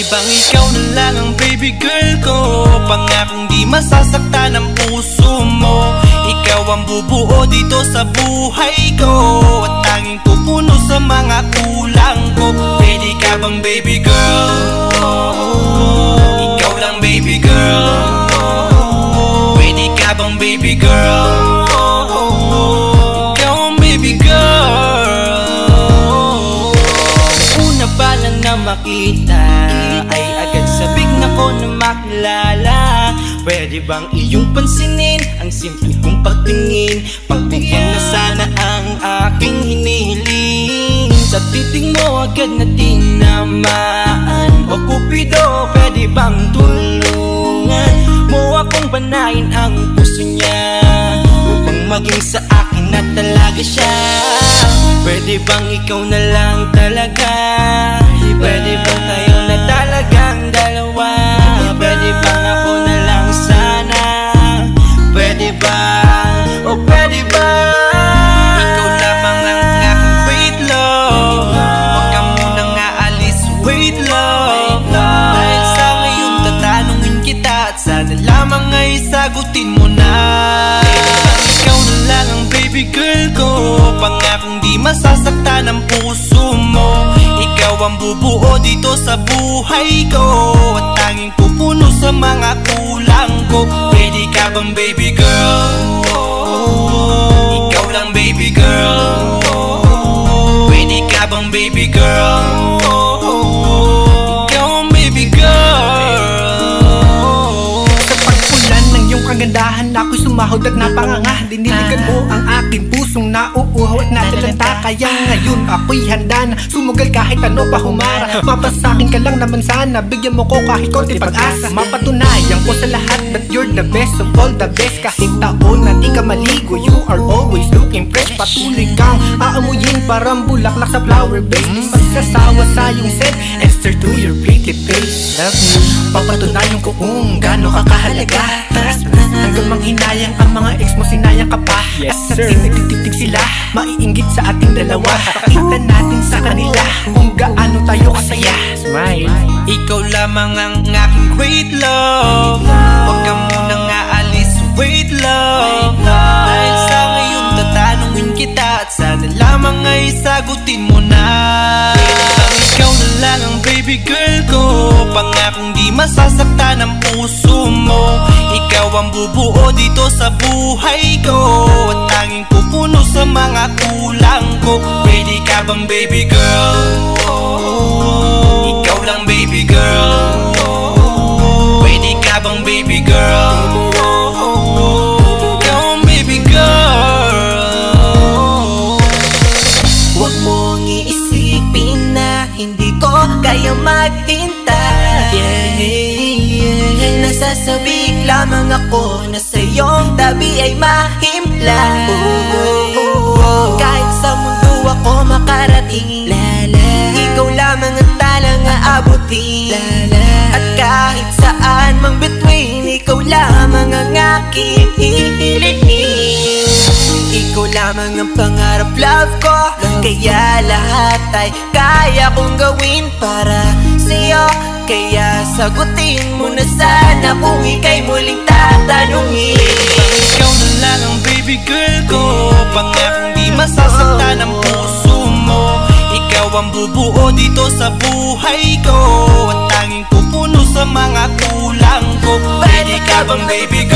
bang ikaw na lang ang baby girl ko? Pangakong di masasaktan ang puso mo. Ikaw ang bubuo dito sa buhay ko, at tanging pupuno sa mga kulang ko. Pwede ka bang baby girl? Ikaw lang baby girl. Pwede ka bang baby girl? Ikaw ang baby girl. Una pa lang na makita ay agad sabik na ko na makilala. Pwede bang iyong pansinin ang simple kong pagtingin? Pagbigyan na sana ang aking hinihiling. Sa titig mo agad na tinamaan. O Cupido, pwede bang tulungan mo akong panayin ang puso niya, upang maging sa akin na talaga siya? Pwede bang ikaw na lang talaga? Pwede bang tayo na talagang dalawa? Pwede bang ako na lang sana? Pwede ba? O pwede ba? Ikaw lamang ang aking wait love. Huwag ka munang aalis, wait love. Dahil sa ngayon tatanungin kita, at sana lamang ay sagutin mo na. Ikaw na lang ang baby girl ko. Pangakong di masasaktan ang puso mo. Ikaw ang bubuo dito sa buhay ko, at tanging pupuno sa mga kulang ko. Pwede ka bang baby girl? Ikaw lang baby girl. Pwede ka bang baby girl? Ikaw ang baby girl. Sa pagpulan ng iyong kagandahan, ako'y sumahod at napanganga. Diniligan mo ang aking pusong nauuhaw at natalanta. Kaya ngayon ako'y handa na sumugal kahit ano pa humara. Mapasakin ka lang naman sana, bigyan mo ko kahit konti pag-asa. Mapatunayan ko sa lahat that you're the best of all the best. Kahit taon na di ka maligo, you are always looking fresh. Patuloy kang aamuyin parang bulaklak sa flower base. Di magsasawa sa iyong scent, Esther to your pretty face. Love you, papatunayan ko kung gaano ka kahalaga. Hanggang manghinayang ang mga ex mo, sinayang ka pa. Yes, at sir. nagtitig sila, maiinggit sa ating dalawa. Pakita natin sa kanila kung gaano tayo kasaya. Smile. Ikaw lamang ang aking great love. Huwag ka munang aalis, wait love. Dahil sa ngayon tatanungin kita, at sana lamang ay sagutin mo na. Ikaw na lang ang baby girl ko. Pangakong di masasaktan ang puso mo. Ikaw ang bubuo dito sa buhay ko, at tanging pupuno sa mga kulang ko. Pwede ka bang baby girl? Ikaw lang baby girl. Pwede ka bang baby girl? Ikaw ang baby girl. Huwag mong iisipin na hindi ko kaya maghintay. Nasasabik lamang ako na sa iyong tabi ay mahimpla. Kahit sa mundo ako makarating, ikaw lamang ang talang aabutin. At kahit saan mang between, ikaw lamang ang aking hihilingin. Ikaw lamang ang pangarap, love ko. Kaya lahat ay kaya kong gawin para sa'yo. Kaya sagutin mo na sana kung ika'y muling tatanungin. Ikaw na lang ang baby girl ko. Pangakong di masasaktan ang puso mo. Ikaw ang bubuo dito sa buhay ko, at tanging pupuno sa mga kulang ko. Pwede ka bang baby